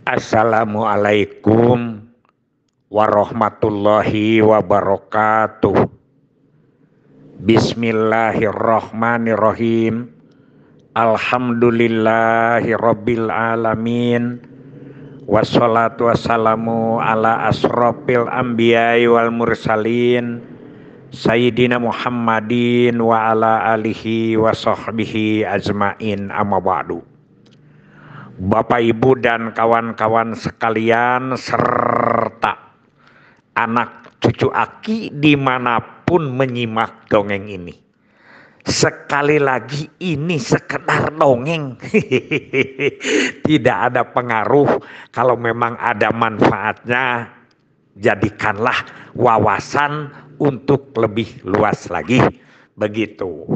Assalamualaikum warahmatullahi wabarakatuh. Bismillahirrahmanirrahim. Alhamdulillahirabbil alamin. Wassalatu wassalamu ala asrofil anbiya'i wal mursalin Sayyidina Muhammadin wa ala alihi wa sahbihi ajmain, amma ba'du. Bapak Ibu dan kawan-kawan sekalian serta anak cucu Aki dimanapun menyimak dongeng ini, sekali lagi ini sekedar dongeng. Tidak ada pengaruh. Kalau memang ada manfaatnya, jadikanlah wawasan untuk lebih luas lagi. Begitu.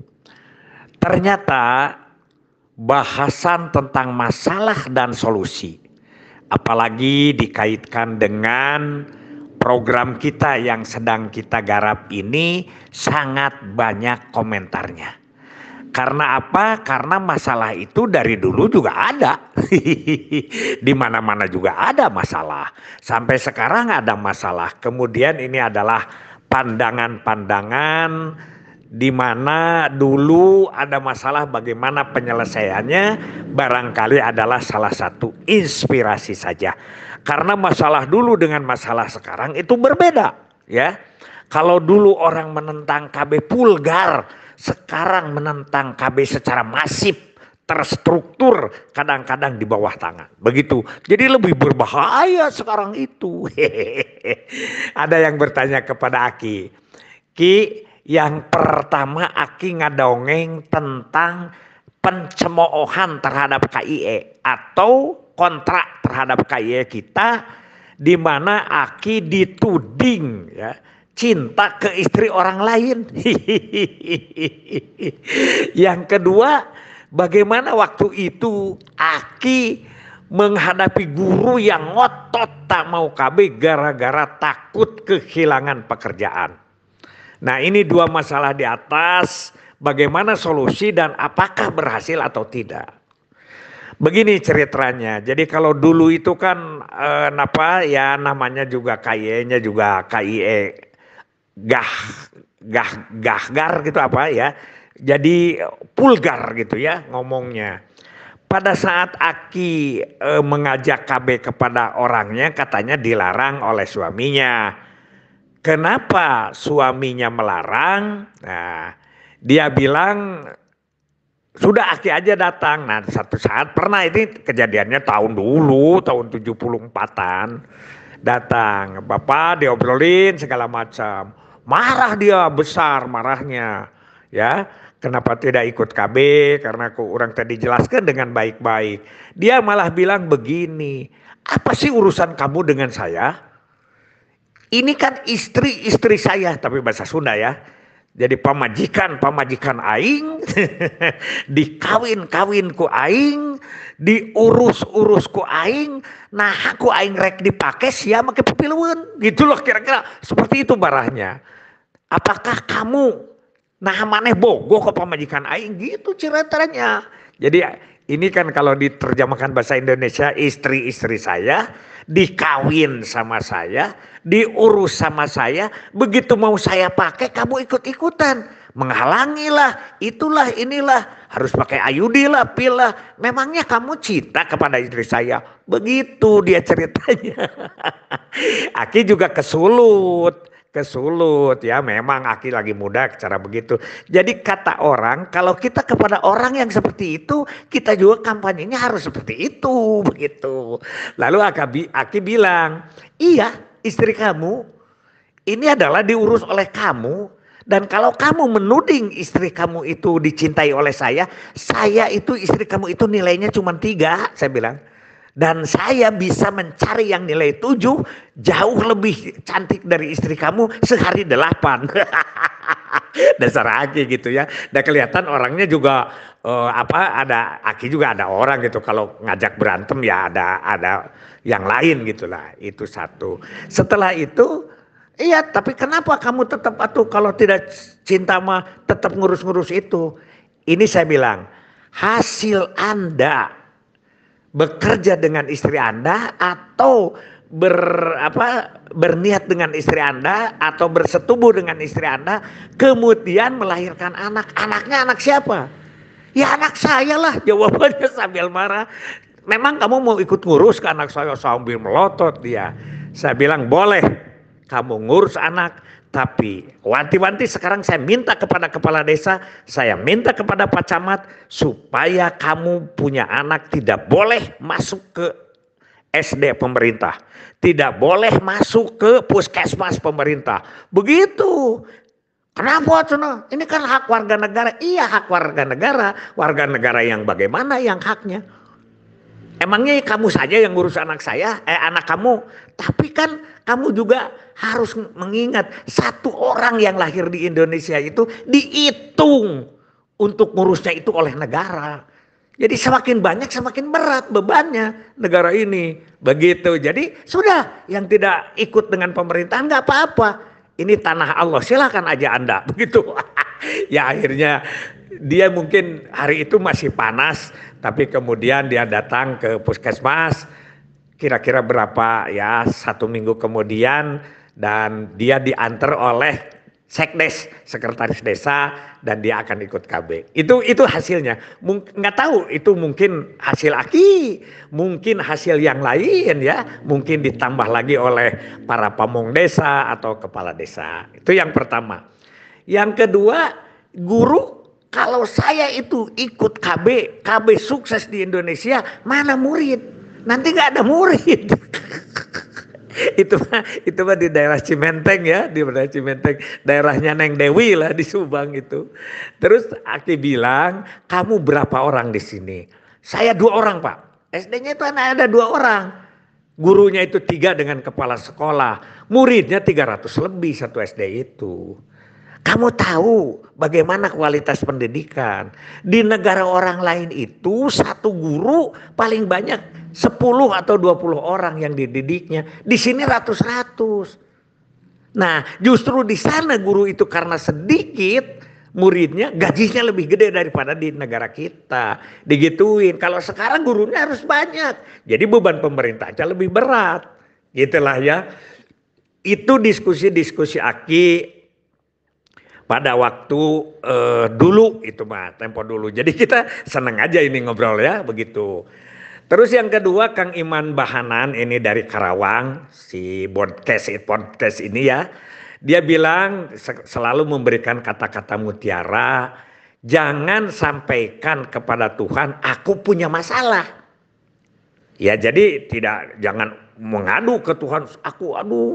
Ternyata bahasan tentang masalah dan solusi, apalagi dikaitkan dengan program kita yang sedang kita garap ini, sangat banyak komentarnya. Karena apa? Karena masalah itu dari dulu juga ada. Di mana-mana juga ada masalah. Sampai sekarang ada masalah. Kemudian ini adalah pandangan-pandangan di mana dulu ada masalah, bagaimana penyelesaiannya barangkali adalah salah satu inspirasi saja. Karena masalah dulu dengan masalah sekarang itu berbeda, ya. Kalau dulu orang menentang KB vulgar, sekarang menentang KB secara masif, terstruktur, kadang-kadang di bawah tangan. Begitu. Jadi lebih berbahaya sekarang itu. Ada yang bertanya kepada Aki, Ki, yang pertama Aki ngadongeng tentang pencemoohan terhadap KIE atau kontrak terhadap KIE kita, di mana Aki dituding, ya, cinta ke istri orang lain. Yang kedua, bagaimana waktu itu Aki menghadapi guru yang ngotot tak mau KB gara-gara takut kehilangan pekerjaan. Nah, ini dua masalah di atas, bagaimana solusi dan apakah berhasil atau tidak. Begini ceritanya. Jadi kalau dulu itu kan namanya juga KIE-nya juga KIE gahgar gitu ya. Jadi vulgar gitu ya ngomongnya. Pada saat Aki mengajak KB kepada orangnya, katanya dilarang oleh suaminya. Kenapa suaminya melarang? Nah, dia bilang sudah Aki aja datang. Nah, satu saat pernah, ini kejadiannya tahun 74-an. Datang, Bapak diobrolin segala macam. Marah dia, besar marahnya. Ya, kenapa tidak ikut KB? Karena orang tadi jelaskan dengan baik-baik. Dia malah bilang begini, apa sih urusan kamu dengan saya? Ini kan istri saya, tapi bahasa Sunda ya. Jadi pamajikan aing, dikawin ku aing, diurus ku aing, nah aku aing rek dipake sia make pipileun. Gitu loh kira-kira, seperti itu barahnya. Apakah kamu nah maneh bogoh ke pamajikan aing, gitu ceritanya. Jadi ini kan kalau diterjemahkan bahasa Indonesia, istri saya dikawin sama saya, diurus sama saya, begitu mau saya pakai kamu ikut-ikutan, menghalangilah, itulah inilah, harus pakai ayudi lah, pil lah. Memangnya kamu cinta kepada istri saya? Begitu dia ceritanya. Aki juga kesulut ya, memang Aki lagi muda cara begitu. Jadi kata orang, kalau kita kepada orang yang seperti itu, kita juga kampanyenya harus seperti itu, begitu. Lalu Aki bilang, iya, istri kamu ini adalah diurus oleh kamu, dan kalau kamu menuding istri kamu itu dicintai oleh saya itu istri kamu itu nilainya cuma 3, saya bilang. Dan saya bisa mencari yang nilai 7 jauh lebih cantik dari istri kamu sehari 8. Dasar Aki gitu ya. Dan kelihatan orangnya juga ada Aki juga ada orang gitu. Kalau ngajak berantem ya ada yang lain gitulah. Itu satu. Setelah itu, iya, tapi kenapa kamu tetap kalau tidak cinta mah tetap ngurus-ngurus itu? Ini saya bilang, hasil Anda bekerja dengan istri Anda atau berniat dengan istri Anda atau bersetubuh dengan istri Anda, kemudian melahirkan anak. Anaknya anak siapa? Ya anak saya lah, jawabannya sambil marah. Memang kamu mau ikut ngurus ke anak saya? Sambil melotot dia. Saya bilang boleh kamu ngurus anak, tapi wanti-wanti sekarang saya minta kepada kepala desa, saya minta kepada Pak Camat supaya kamu punya anak tidak boleh masuk ke SD pemerintah, tidak boleh masuk ke puskesmas pemerintah. Begitu. Kenapa Cuna? Ini kan hak warga negara. Iya hak warga negara. Warga negara yang bagaimana yang haknya? Emangnya kamu saja yang ngurus anak saya, anak kamu. Tapi kan kamu juga harus mengingat satu orang yang lahir di Indonesia itu dihitung untuk ngurusnya itu oleh negara. Jadi semakin banyak semakin berat bebannya negara ini. Begitu. Jadi sudah yang tidak ikut dengan pemerintahan nggak apa-apa. Ini tanah Allah, silakan aja Anda. Begitu. Ya akhirnya dia mungkin hari itu masih panas, tapi kemudian dia datang ke puskesmas, kira-kira berapa ya, 1 minggu kemudian, dan dia diantar oleh sekdes, sekretaris desa, dan dia akan ikut KB. Itu hasilnya. Nggak tahu itu mungkin hasil aki, mungkin hasil yang lain ya, mungkin ditambah lagi oleh para pamong desa atau kepala desa. Itu yang pertama. Yang kedua, guru. Kalau saya itu ikut KB sukses di Indonesia, mana murid? Nanti nggak ada murid. itu mah di daerah Cimenteng ya, di daerah Cimenteng, daerahnya Neng Dewi lah di Subang itu. Terus Aki bilang, kamu berapa orang di sini? Saya 2 orang Pak. SD-nya itu ada 2 orang. Gurunya itu 3 dengan kepala sekolah. Muridnya 300 lebih satu SD itu. Kamu tahu bagaimana kualitas pendidikan. Di negara orang lain itu satu guru paling banyak 10 atau 20 orang yang dididiknya. Di sini ratus-ratus. Nah justru di sana guru itu karena sedikit muridnya gajinya lebih gede daripada di negara kita. Digituin. Kalau sekarang gurunya harus banyak. Jadi beban pemerintah aja lebih berat. Gitulah ya. Itu diskusi-diskusi Aki pada waktu dulu itu mah, tempo dulu. Jadi kita seneng aja ini ngobrol ya, begitu. Terus yang kedua Kang Iman Bahanan ini dari Karawang, si podcast ini ya. Dia bilang selalu memberikan kata-kata mutiara, jangan sampaikan kepada Tuhan aku punya masalah. Ya jadi jangan mengadu ke Tuhan,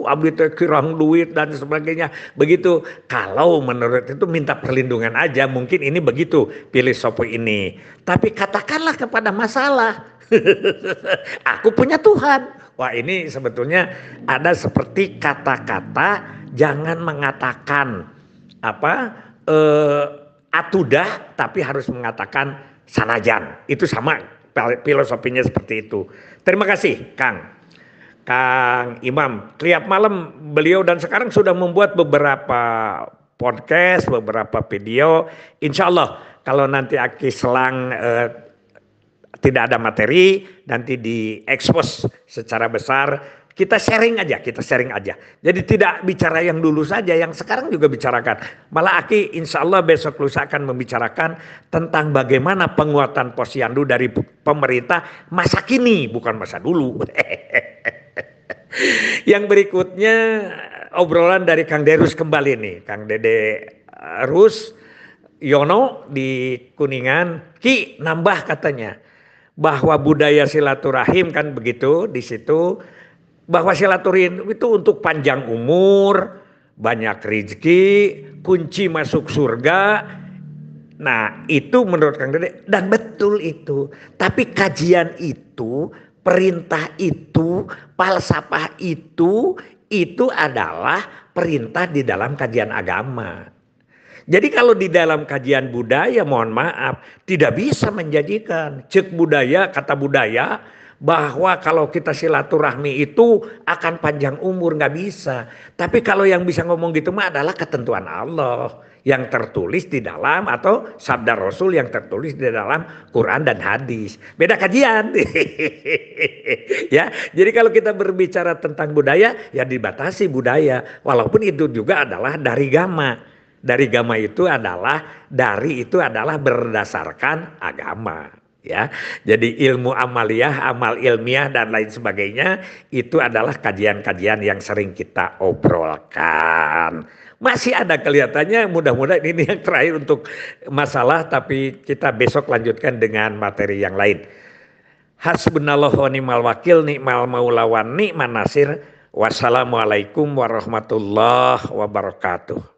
abdi teh kirang duit dan sebagainya. Begitu. Kalau menurut itu minta perlindungan aja, mungkin ini begitu filosofi ini. Tapi katakanlah kepada masalah, aku punya Tuhan. Wah ini sebetulnya ada seperti kata-kata jangan mengatakan atudah, tapi harus mengatakan sanajan. Itu sama filosofinya seperti itu. Terima kasih Kang Imam. Tiap malam beliau dan sekarang sudah membuat beberapa podcast, beberapa video. Insya Allah kalau nanti Aki selang tidak ada materi, nanti diekspos secara besar. Kita sharing aja. Jadi tidak bicara yang dulu saja, yang sekarang juga bicarakan. Malah Aki insya Allah besok lusa akan membicarakan tentang bagaimana penguatan posyandu dari pemerintah masa kini, bukan masa dulu. Yang berikutnya obrolan dari Kang Derus kembali nih, Kang Dede Rus Yono di Kuningan. Ki nambah katanya bahwa budaya silaturahim kan begitu di situ. Bahwa silaturahim itu untuk panjang umur, banyak rezeki, kunci masuk surga. Nah itu menurut Kang Dede, dan betul itu. Tapi kajian itu, perintah itu, falsafah itu adalah perintah di dalam kajian agama. Jadi kalau di dalam kajian budaya, mohon maaf, tidak bisa menjadikan cek budaya, kata budaya, bahwa kalau kita silaturahmi itu akan panjang umur, nggak bisa. Tapi kalau yang bisa ngomong gitu mah adalah ketentuan Allah. yang tertulis di dalam atau sabda Rasul yang tertulis di dalam Quran dan hadis. Beda kajian. Ya, jadi kalau kita berbicara tentang budaya ya dibatasi budaya, walaupun itu juga adalah dari gama. Dari gama itu adalah berdasarkan agama. Ya, jadi ilmu amaliyah, amal ilmiah dan lain sebagainya itu adalah kajian-kajian yang sering kita obrolkan. Masih ada kelihatannya, mudah-mudahan ini yang terakhir untuk masalah, tapi kita besok lanjutkan dengan materi yang lain. Hasbunallahu wa ni'mal wakil, ni'mal maula wa ni'man nasir. Wassalamualaikum warahmatullahi wabarakatuh.